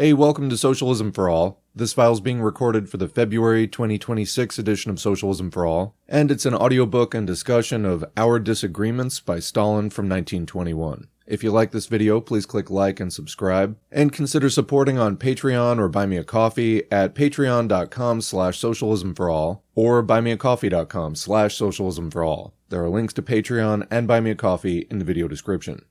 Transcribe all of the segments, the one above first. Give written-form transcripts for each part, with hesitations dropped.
Hey, welcome to Socialism for All. This file is being recorded for the February 2026 edition of Socialism for All, and it's an audiobook and discussion of Our Disagreements by Stalin from 1921. If you like this video, please click like and subscribe, and consider supporting on Patreon or Buy Me a Coffee at patreon.com/socialismforall or buymeacoffee.com/socialismforall. There are links to Patreon and Buy Me a Coffee in the video description.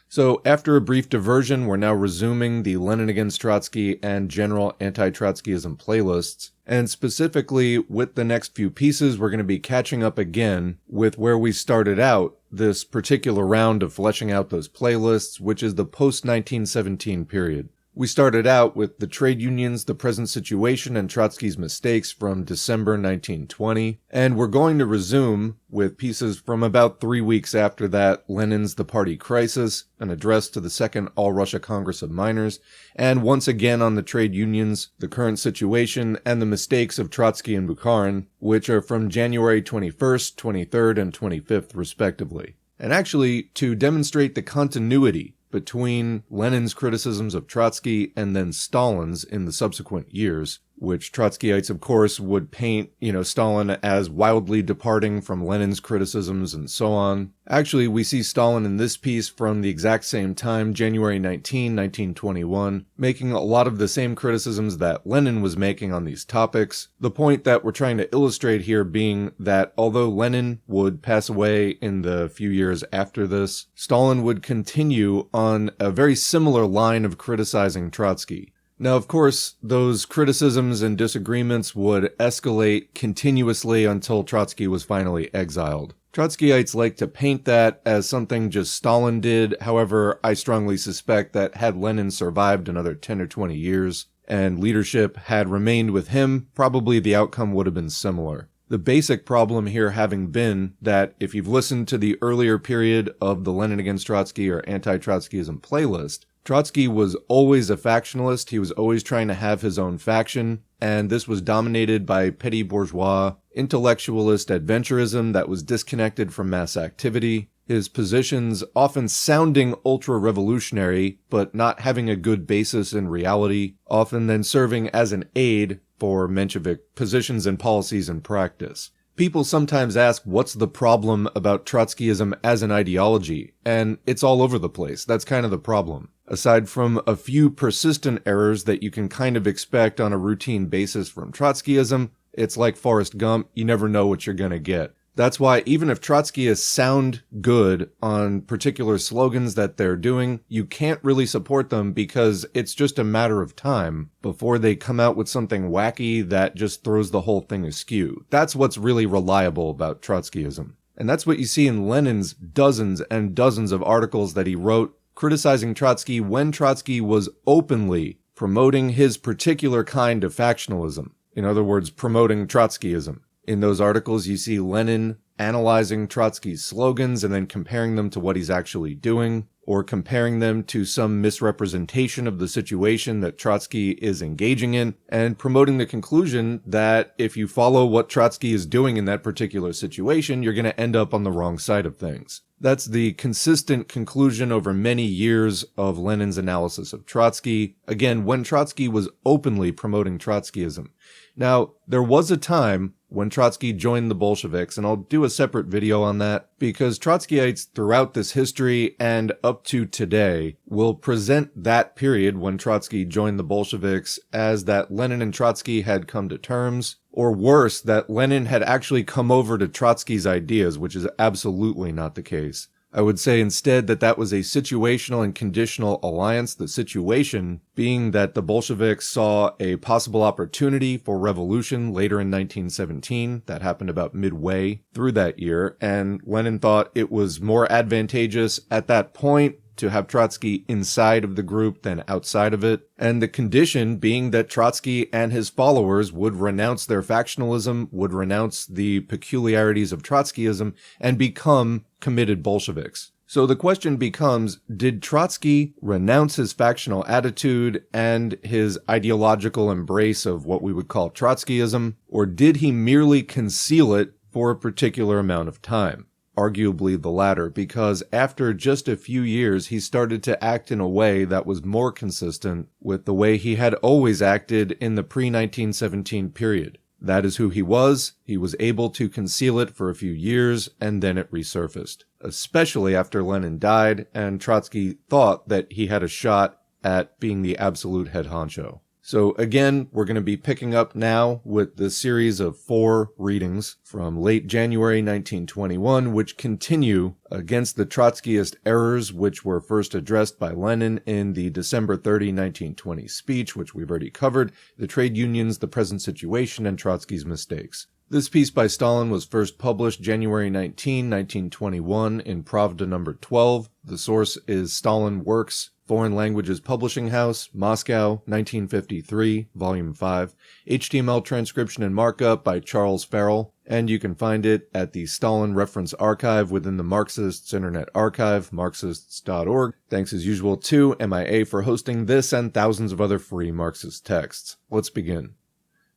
So, after a brief diversion, we're now resuming the Lenin against Trotsky and general anti-Trotskyism playlists, and specifically with the next few pieces, we're going to be catching up again with where we started out this particular round of fleshing out those playlists, which is the post-1917 period. We started out with the trade unions, the present situation, and Trotsky's mistakes from December 1920, and we're going to resume with pieces from about 3 weeks after that, Lenin's The Party Crisis, an address to the Second All-Russia Congress of Miners, and once again on the trade unions, the current situation, and the mistakes of Trotsky and Bukharin, which are from January 21st, 23rd, and 25th, respectively. And actually, to demonstrate the continuity between Lenin's criticisms of Trotsky and then Stalin's in the subsequent years, which Trotskyites, of course, would paint, Stalin as wildly departing from Lenin's criticisms and so on. Actually, we see Stalin in this piece from the exact same time, January 19, 1921, making a lot of the same criticisms that Lenin was making on these topics. The point that we're trying to illustrate here being that although Lenin would pass away in the few years after this, Stalin would continue on a very similar line of criticizing Trotsky. Now, of course, those criticisms and disagreements would escalate continuously until Trotsky was finally exiled. Trotskyites like to paint that as something just Stalin did. However, I strongly suspect that had Lenin survived another 10 or 20 years and leadership had remained with him, probably the outcome would have been similar. The basic problem here having been that if you've listened to the earlier period of the Lenin against Trotsky or anti-Trotskyism playlist, Trotsky was always a factionalist. He was always trying to have his own faction, and this was dominated by petty bourgeois, intellectualist adventurism that was disconnected from mass activity. His positions often sounding ultra-revolutionary, but not having a good basis in reality, often then serving as an aid for Menshevik positions and policies in practice. People sometimes ask, what's the problem about Trotskyism as an ideology? And it's all over the place. That's kind of the problem. Aside from a few persistent errors that you can kind of expect on a routine basis from Trotskyism, it's like Forrest Gump, you never know what you're gonna get. That's why even if Trotskyists sound good on particular slogans that they're doing, you can't really support them because it's just a matter of time before they come out with something wacky that just throws the whole thing askew. That's what's really reliable about Trotskyism. And that's what you see in Lenin's dozens and dozens of articles that he wrote criticizing Trotsky when Trotsky was openly promoting his particular kind of factionalism. In other words, promoting Trotskyism. In those articles, you see Lenin analyzing Trotsky's slogans and then comparing them to what he's actually doing, or comparing them to some misrepresentation of the situation that Trotsky is engaging in, and promoting the conclusion that if you follow what Trotsky is doing in that particular situation, you're going to end up on the wrong side of things. That's the consistent conclusion over many years of Lenin's analysis of Trotsky, again, when Trotsky was openly promoting Trotskyism. Now, there was a time when Trotsky joined the Bolsheviks, and I'll do a separate video on that, because Trotskyites throughout this history and up to today will present that period when Trotsky joined the Bolsheviks as that Lenin and Trotsky had come to terms, or worse, that Lenin had actually come over to Trotsky's ideas, which is absolutely not the case. I would say instead that that was a situational and conditional alliance, the situation being that the Bolsheviks saw a possible opportunity for revolution later in 1917. That happened about midway through that year, and Lenin thought it was more advantageous at that point to have Trotsky inside of the group than outside of it, and the condition being that Trotsky and his followers would renounce their factionalism, would renounce the peculiarities of Trotskyism, and become committed Bolsheviks. So the question becomes, did Trotsky renounce his factional attitude and his ideological embrace of what we would call Trotskyism, or did he merely conceal it for a particular amount of time? arguably the latter, because after just a few years he started to act in a way that was more consistent with the way he had always acted in the pre-1917 period. That is who he was able to conceal it for a few years, and then it resurfaced. Especially after Lenin died, and Trotsky thought that he had a shot at being the absolute head honcho. So again, we're going to be picking up now with the series of 4 readings from late January 1921, which continue against the Trotskyist errors which were first addressed by Lenin in the December 30, 1920 speech, which we've already covered, the trade unions, the present situation, and Trotsky's mistakes. This piece by Stalin was first published January 19, 1921 in Pravda number 12. The source is Stalin Works, Foreign Languages Publishing House, Moscow, 1953, Volume 5. HTML transcription and markup by Charles Farrell, and you can find it at the Stalin Reference Archive within the Marxists Internet Archive, Marxists.org. Thanks as usual to MIA for hosting this and thousands of other free Marxist texts. Let's begin.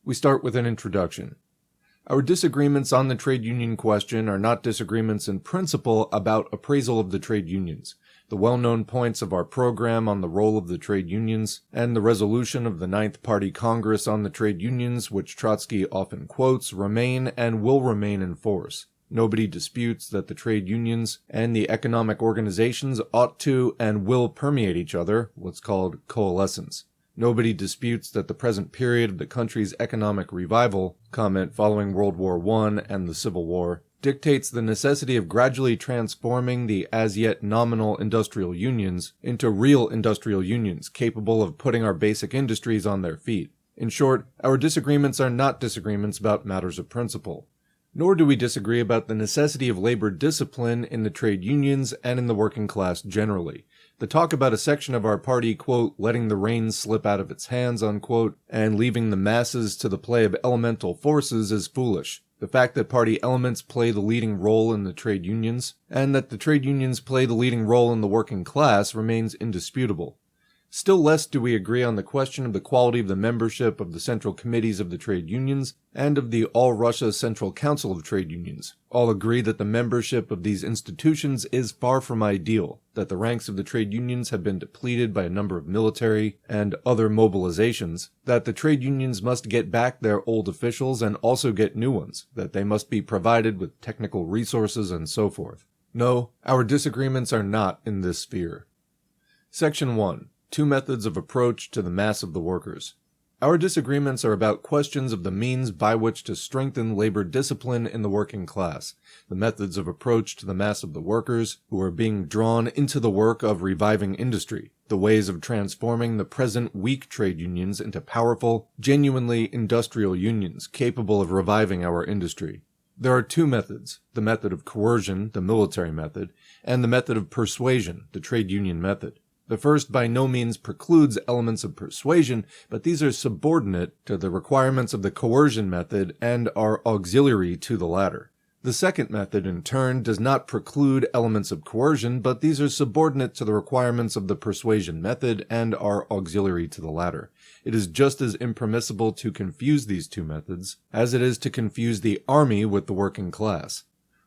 We start with an introduction. Our disagreements on the trade union question are not disagreements in principle about appraisal of the trade unions. The well-known points of our program on the role of the trade unions, and the resolution of the Ninth Party Congress on the trade unions, which Trotsky often quotes, remain and will remain in force. Nobody disputes that the trade unions and the economic organizations ought to and will permeate each other, what's called coalescence. Nobody disputes that the present period of the country's economic revival, comment following World War I and the Civil War, dictates the necessity of gradually transforming the as yet nominal industrial unions into real industrial unions capable of putting our basic industries on their feet. In short, our disagreements are not disagreements about matters of principle. Nor do we disagree about the necessity of labor discipline in the trade unions and in the working class generally. The talk about a section of our party, quote, letting the reins slip out of its hands, unquote, and leaving the masses to the play of elemental forces is foolish. The fact that party elements play the leading role in the trade unions, and that the trade unions play the leading role in the working class, remains indisputable. Still less do we agree on the question of the quality of the membership of the central committees of the trade unions and of the All-Russia Central Council of Trade Unions. All agree that the membership of these institutions is far from ideal, that the ranks of the trade unions have been depleted by a number of military and other mobilizations, that the trade unions must get back their old officials and also get new ones, that they must be provided with technical resources and so forth. No, our disagreements are not in this sphere. Section 1. 2 methods of approach to the mass of the workers. Our disagreements are about questions of the means by which to strengthen labor discipline in the working class, the methods of approach to the mass of the workers who are being drawn into the work of reviving industry, the ways of transforming the present weak trade unions into powerful, genuinely industrial unions capable of reviving our industry. There are 2 methods, the method of coercion, the military method, and the method of persuasion, the trade union method. The first by no means precludes elements of persuasion, but these are subordinate to the requirements of the coercion method and are auxiliary to the latter. The second method, in turn, does not preclude elements of coercion, but these are subordinate to the requirements of the persuasion method and are auxiliary to the latter. It is just as impermissible to confuse these 2 methods as it is to confuse the army with the working class.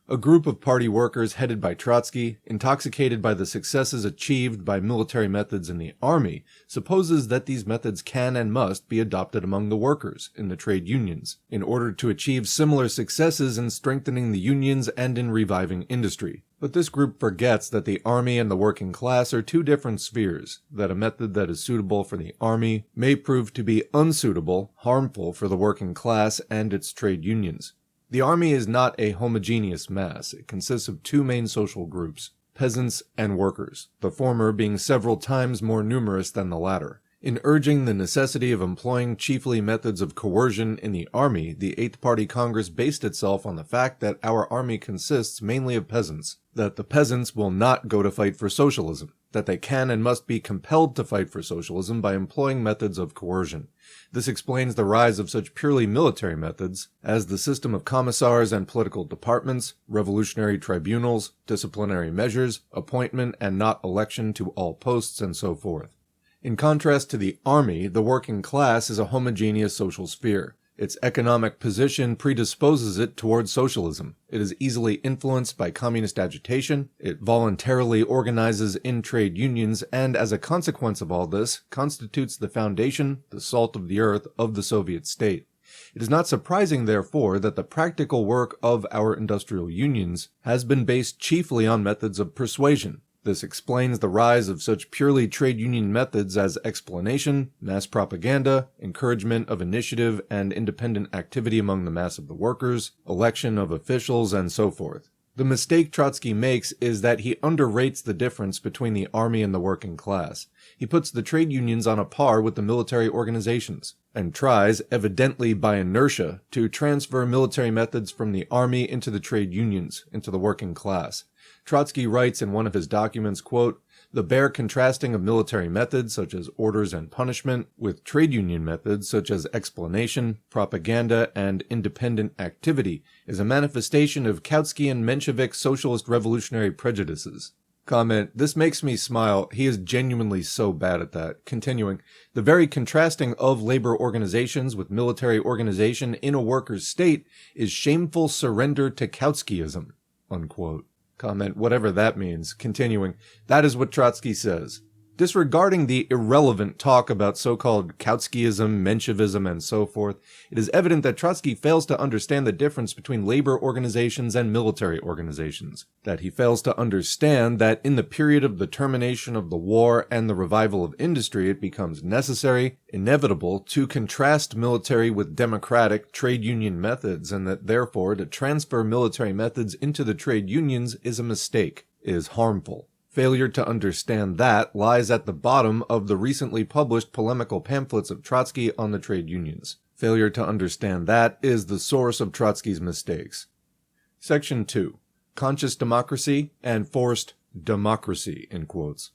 A group of party workers headed by Trotsky, intoxicated by the successes achieved by military methods in the army, supposes that these methods can and must be adopted among the workers in the trade unions, in order to achieve similar successes in strengthening the unions and in reviving industry. But this group forgets that the army and the working class are 2 different spheres, that a method that is suitable for the army may prove to be unsuitable, harmful for the working class and its trade unions. The army is not a homogeneous mass. It consists of 2 main social groups, peasants and workers, the former being several times more numerous than the latter. In urging the necessity of employing chiefly methods of coercion in the army, the Eighth Party Congress based itself on the fact that our army consists mainly of peasants, that the peasants will not go to fight for socialism, that they can and must be compelled to fight for socialism by employing methods of coercion. This explains the rise of such purely military methods as the system of commissars and political departments, revolutionary tribunals, disciplinary measures, appointment and not election to all posts, and so forth. In contrast to the army, the working class is a homogeneous social sphere. Its economic position predisposes it towards socialism. It is easily influenced by communist agitation. It voluntarily organizes in trade unions and, as a consequence of all this, constitutes the foundation, the salt of the earth of the Soviet state. It is not surprising, therefore, that the practical work of our industrial unions has been based chiefly on methods of persuasion. This explains the rise of such purely trade union methods as explanation, mass propaganda, encouragement of initiative and independent activity among the mass of the workers, election of officials, and so forth. The mistake Trotsky makes is that he underrates the difference between the army and the working class. He puts the trade unions on a par with the military organizations, and tries, evidently by inertia, to transfer military methods from the army into the trade unions, into the working class. Trotsky writes in one of his documents, quote, "The bare contrasting of military methods, such as orders and punishment, with trade union methods, such as explanation, propaganda, and independent activity, is a manifestation of Kautskyan Menshevik socialist revolutionary prejudices." Comment, "This makes me smile. He is genuinely so bad at that." Continuing, "The very contrasting of labor organizations with military organization in a workers' state is shameful surrender to Kautskyism." Unquote. Comment, "Whatever that means." Continuing, "That is what Trotsky says." Disregarding the irrelevant talk about so-called Kautskyism, Menshevism, and so forth, it is evident that Trotsky fails to understand the difference between labor organizations and military organizations. That he fails to understand that in the period of the termination of the war and the revival of industry, it becomes necessary, inevitable, to contrast military with democratic trade union methods, and that therefore to transfer military methods into the trade unions is a mistake, is harmful. Failure to understand that lies at the bottom of the recently published polemical pamphlets of Trotsky on the trade unions. Failure to understand that is the source of Trotsky's mistakes. Section 2. Conscious democracy and forced democracy, in quotes.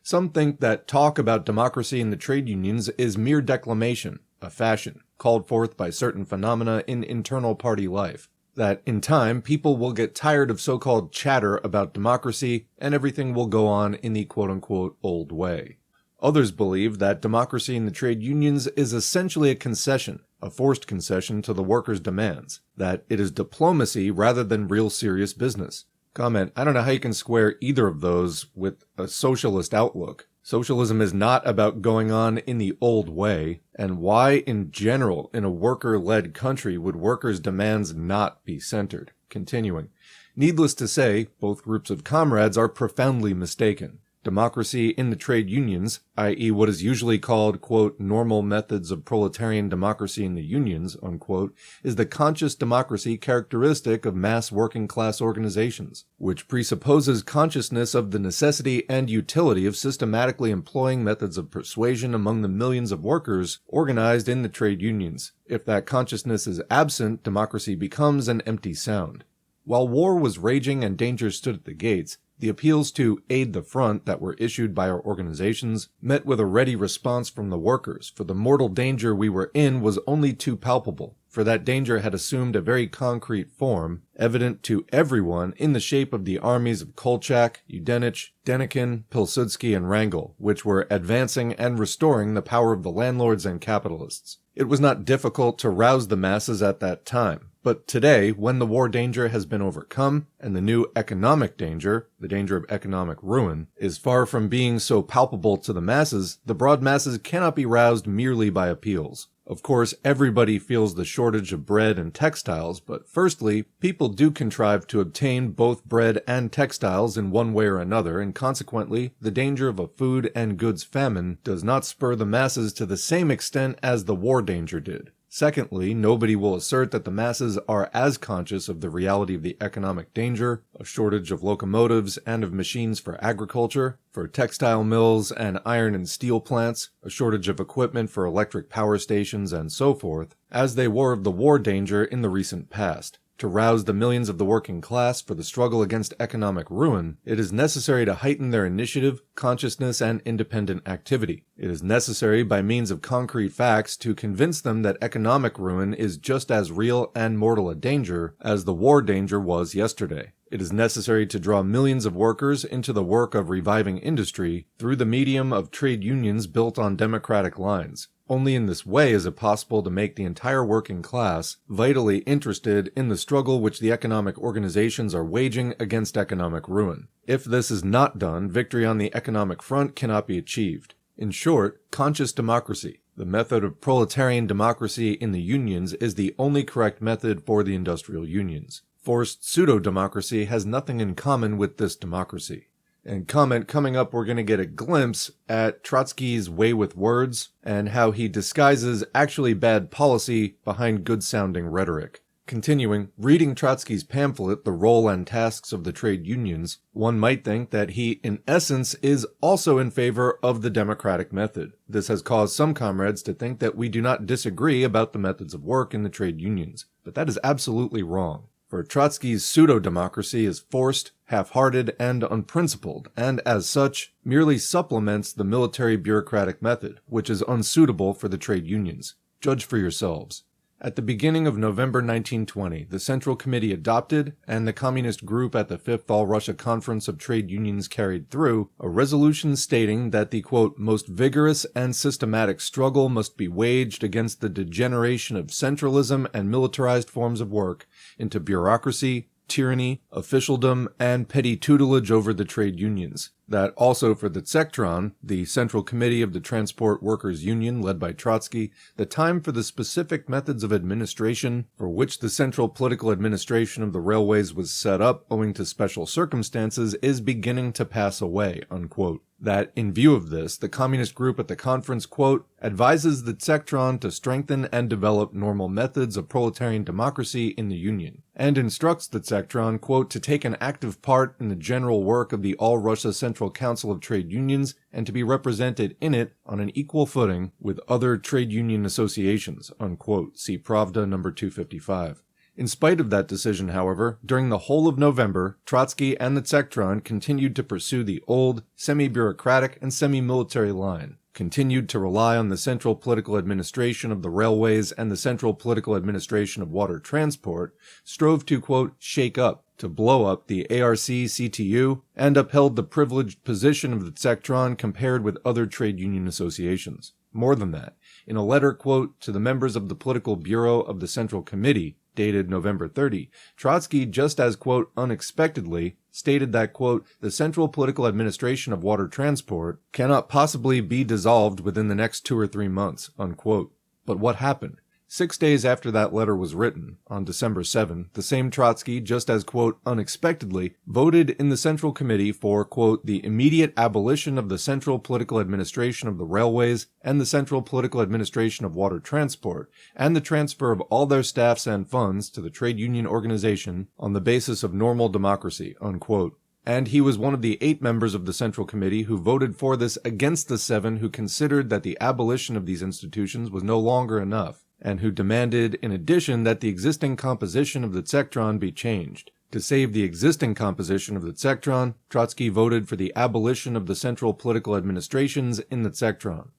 Some think that talk about democracy in the trade unions is mere declamation, a fashion, called forth by certain phenomena in internal party life. That in time, people will get tired of so-called chatter about democracy, and everything will go on in the quote-unquote old way. Others believe that democracy in the trade unions is essentially a concession, a forced concession to the workers' demands, that it is diplomacy rather than real serious business. Comment, "I don't know how you can square either of those with a socialist outlook. Socialism is not about going on in the old way, and why in general in a worker-led country would workers' demands not be centered?" Continuing, "Needless to say, both groups of comrades are profoundly mistaken. Democracy in the trade unions, i.e. what is usually called, quote, normal methods of proletarian democracy in the unions, unquote, is the conscious democracy characteristic of mass working class organizations, which presupposes consciousness of the necessity and utility of systematically employing methods of persuasion among the millions of workers organized in the trade unions. If that consciousness is absent, democracy becomes an empty sound. While war was raging and danger stood at the gates, the appeals to aid the front that were issued by our organizations met with a ready response from the workers, for the mortal danger we were in was only too palpable, for that danger had assumed a very concrete form, evident to everyone in the shape of the armies of Kolchak, Yudenich, Denikin, Pilsudski, and Wrangel, which were advancing and restoring the power of the landlords and capitalists. It was not difficult to rouse the masses at that time. But today, when the war danger has been overcome, and the new economic danger, the danger of economic ruin, is far from being so palpable to the masses, the broad masses cannot be roused merely by appeals. Of course, everybody feels the shortage of bread and textiles, but firstly, people do contrive to obtain both bread and textiles in one way or another, and consequently, the danger of a food and goods famine does not spur the masses to the same extent as the war danger did. Secondly, nobody will assert that the masses are as conscious of the reality of the economic danger, a shortage of locomotives and of machines for agriculture, for textile mills and iron and steel plants, a shortage of equipment for electric power stations and so forth, as they were of the war danger in the recent past. To rouse the millions of the working class for the struggle against economic ruin, it is necessary to heighten their initiative, consciousness, and independent activity. It is necessary, by means of concrete facts, to convince them that economic ruin is just as real and mortal a danger as the war danger was yesterday. It is necessary to draw millions of workers into the work of reviving industry through the medium of trade unions built on democratic lines. Only in this way is it possible to make the entire working class vitally interested in the struggle which the economic organizations are waging against economic ruin. If this is not done, victory on the economic front cannot be achieved. In short, conscious democracy, the method of proletarian democracy in the unions, is the only correct method for the industrial unions. Forced pseudo-democracy has nothing in common with this democracy. And coming up, we're going to get a glimpse at Trotsky's way with words and how he disguises actually bad policy behind good-sounding rhetoric. Continuing, reading Trotsky's pamphlet, The Role and Tasks of the Trade Unions, one might think that he, in essence, is also in favor of the democratic method. This has caused some comrades to think that we do not disagree about the methods of work in the trade unions, but that is absolutely wrong. For Trotsky's pseudo-democracy is forced, half-hearted, and unprincipled, and as such, merely supplements the military bureaucratic method, which is unsuitable for the trade unions. Judge for yourselves. At the beginning of November 1920, the Central Committee adopted, and the Communist Group at the Fifth All-Russia Conference of Trade Unions carried through, a resolution stating that the, quote, most vigorous and systematic struggle must be waged against the degeneration of centralism and militarized forms of work into bureaucracy, tyranny, officialdom, and petty tutelage over the trade unions. That also for the Tsektron, the Central Committee of the Transport Workers' Union led by Trotsky, the time for the specific methods of administration for which the central political administration of the railways was set up owing to special circumstances is beginning to pass away, unquote. That, in view of this, the Communist Group at the conference, quote, advises the Tsektron to strengthen and develop normal methods of proletarian democracy in the Union, and instructs the Tsektron, quote, to take an active part in the general work of the All-Russia Central Council of Trade Unions and to be represented in it on an equal footing with other trade union associations, unquote. See Pravda number 255. In spite of that decision, however, during the whole of November, Trotsky and the Tsektron continued to pursue the old, semi-bureaucratic and semi-military line, continued to rely on the central political administration of the railways and the central political administration of water transport, strove to, quote, shake up, to blow up the ARC-CTU, and upheld the privileged position of the Tsektron compared with other trade union associations. More than that, in a letter, quote, to the members of the Political Bureau of the Central Committee, dated November 30, Trotsky, just as, quote, unexpectedly, stated that, quote, the central political administration of water transport cannot possibly be dissolved within the next 2 or 3 months, unquote. But what happened? 6 days after that letter was written, on December 7, the same Trotsky, just as, quote, unexpectedly, voted in the Central Committee for, quote, the immediate abolition of the central political administration of the railways and the central political administration of water transport, and the transfer of all their staffs and funds to the trade union organization on the basis of normal democracy, unquote. And he was one of the 8 members of the Central Committee who voted for this against the 7 who considered that the abolition of these institutions was no longer enough, and who demanded, in addition, that the existing composition of the Tsektron be changed. To save the existing composition of the Tsektron, Trotsky voted for the abolition of the central political administrations in the Tsektron.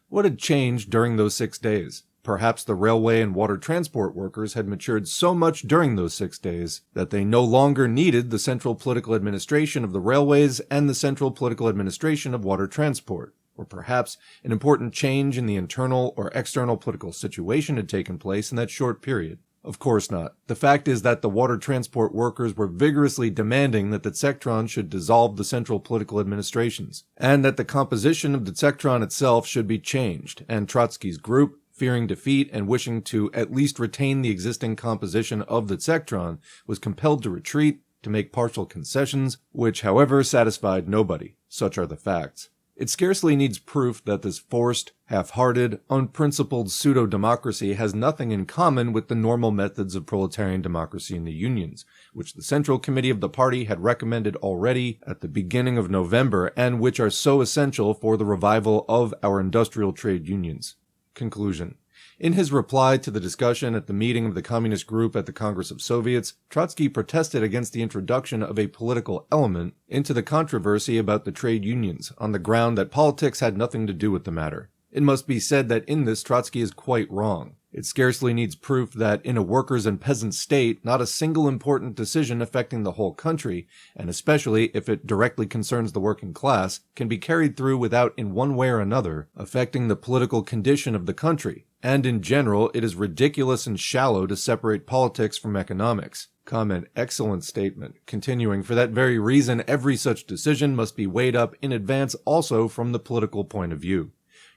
What had changed during those 6 days? Perhaps the railway and water transport workers had matured so much during those 6 days that they no longer needed the central political administration of the railways and the central political administration of water transport. Or perhaps an important change in the internal or external political situation had taken place in that short period. Of course not. The fact is that the water transport workers were vigorously demanding that the Tsektron should dissolve the central political administrations, and that the composition of the Tsektron itself should be changed, and Trotsky's group, fearing defeat and wishing to at least retain the existing composition of the Tsektron, was compelled to retreat, to make partial concessions, which, however, satisfied nobody. Such are the facts. It scarcely needs proof that this forced, half-hearted, unprincipled pseudo-democracy has nothing in common with the normal methods of proletarian democracy in the unions, which the Central Committee of the party had recommended already at the beginning of November and which are so essential for the revival of our industrial trade unions. Conclusion. In his reply to the discussion at the meeting of the Communist Group at the Congress of Soviets, Trotsky protested against the introduction of a political element into the controversy about the trade unions on the ground that politics had nothing to do with the matter. It must be said that in this Trotsky is quite wrong. It scarcely needs proof that in a workers' and peasant state, not a single important decision affecting the whole country, and especially if it directly concerns the working class, can be carried through without, in one way or another, affecting the political condition of the country. And in general, it is ridiculous and shallow to separate politics from economics. Comment, excellent statement. Continuing, for that very reason, every such decision must be weighed up in advance also from the political point of view.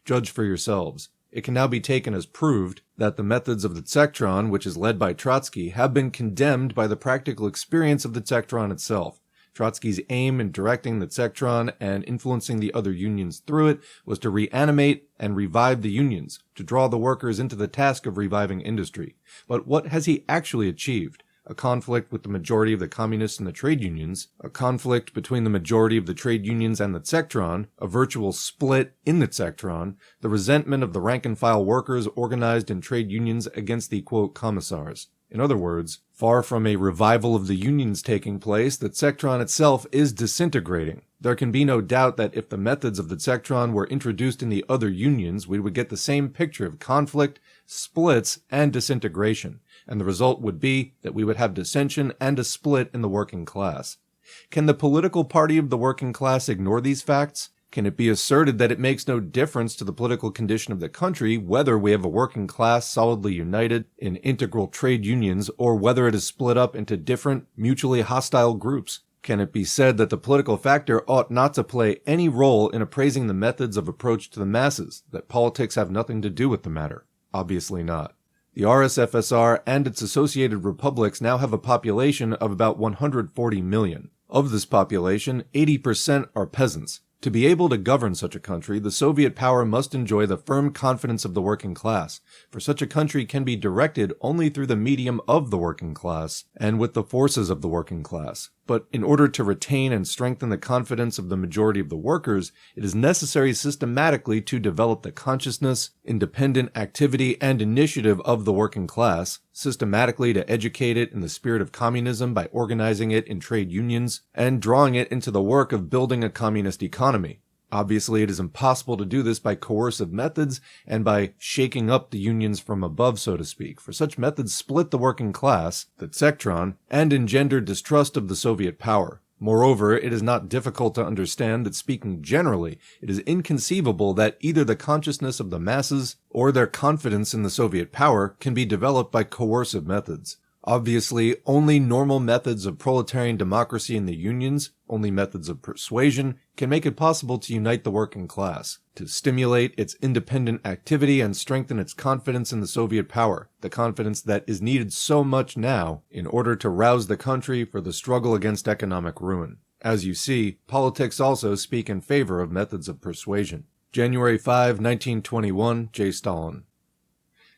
Judge for yourselves. It can now be taken as proved that the methods of the Tsechron, which is led by Trotsky, have been condemned by the practical experience of the Tsechron itself. Trotsky's aim in directing the Tsechron and influencing the other unions through it was to reanimate and revive the unions, to draw the workers into the task of reviving industry. But what has he actually achieved? A conflict with the majority of the communists and the trade unions, a conflict between the majority of the trade unions and the Tsechron, a virtual split in the Tsechron, the resentment of the rank-and-file workers organized in trade unions against the, quote, commissars. In other words, far from a revival of the unions taking place, the Tsechron itself is disintegrating. There can be no doubt that if the methods of the Tsechron were introduced in the other unions, we would get the same picture of conflict, splits, and disintegration, and the result would be that we would have dissension and a split in the working class. Can the political party of the working class ignore these facts? Can it be asserted that it makes no difference to the political condition of the country whether we have a working class solidly united in integral trade unions or whether it is split up into different, mutually hostile groups? Can it be said that the political factor ought not to play any role in appraising the methods of approach to the masses, that politics have nothing to do with the matter? Obviously not. The RSFSR and its associated republics now have a population of about 140 million. Of this population, 80% are peasants. To be able to govern such a country, the Soviet power must enjoy the firm confidence of the working class, for such a country can be directed only through the medium of the working class and with the forces of the working class. But in order to retain and strengthen the confidence of the majority of the workers, it is necessary systematically to develop the consciousness, independent activity, and initiative of the working class, systematically to educate it in the spirit of communism by organizing it in trade unions, and drawing it into the work of building a communist economy. Obviously, it is impossible to do this by coercive methods and by shaking up the unions from above, so to speak, for such methods split the working class, the Tsechron, and engender distrust of the Soviet power. Moreover, it is not difficult to understand that, speaking generally, it is inconceivable that either the consciousness of the masses or their confidence in the Soviet power can be developed by coercive methods. Obviously, only normal methods of proletarian democracy in the unions, only methods of persuasion, can make it possible to unite the working class, to stimulate its independent activity and strengthen its confidence in the Soviet power, the confidence that is needed so much now in order to rouse the country for the struggle against economic ruin. As you see, politics also speak in favor of methods of persuasion. January 5, 1921, J. Stalin.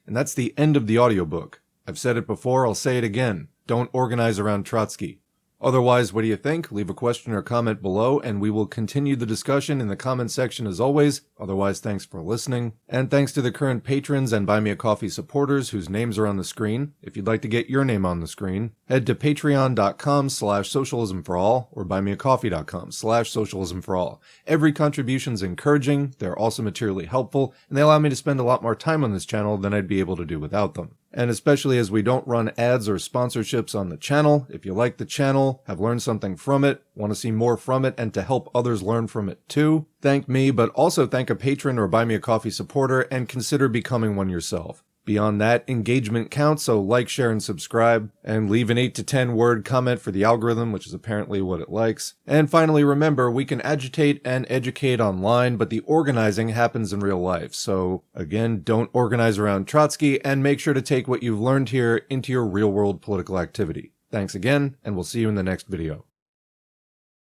And that's the end of the audiobook. I've said it before, I'll say it again. Don't organize around Trotsky. Otherwise, what do you think? Leave a question or comment below, and we will continue the discussion in the comment section as always. Otherwise, thanks for listening. And thanks to the current patrons and Buy Me a Coffee supporters whose names are on the screen. If you'd like to get your name on the screen, head to patreon.com/socialismforall or buymeacoffee.com/socialismforall. Every contribution's encouraging, they're also materially helpful, and they allow me to spend a lot more time on this channel than I'd be able to do without them. And especially as we don't run ads or sponsorships on the channel, if you like the channel, have learned something from it, want to see more from it, and to help others learn from it too, thank me, but also thank a patron or Buy Me a Coffee supporter, and consider becoming one yourself. Beyond that, engagement counts, so like, share, and subscribe, and leave an 8 to 10 word comment for the algorithm, which is apparently what it likes. And finally, remember, we can agitate and educate online, but the organizing happens in real life. So again, don't organize around Trotsky, and make sure to take what you've learned here into your real-world political activity. Thanks again, and we'll see you in the next video.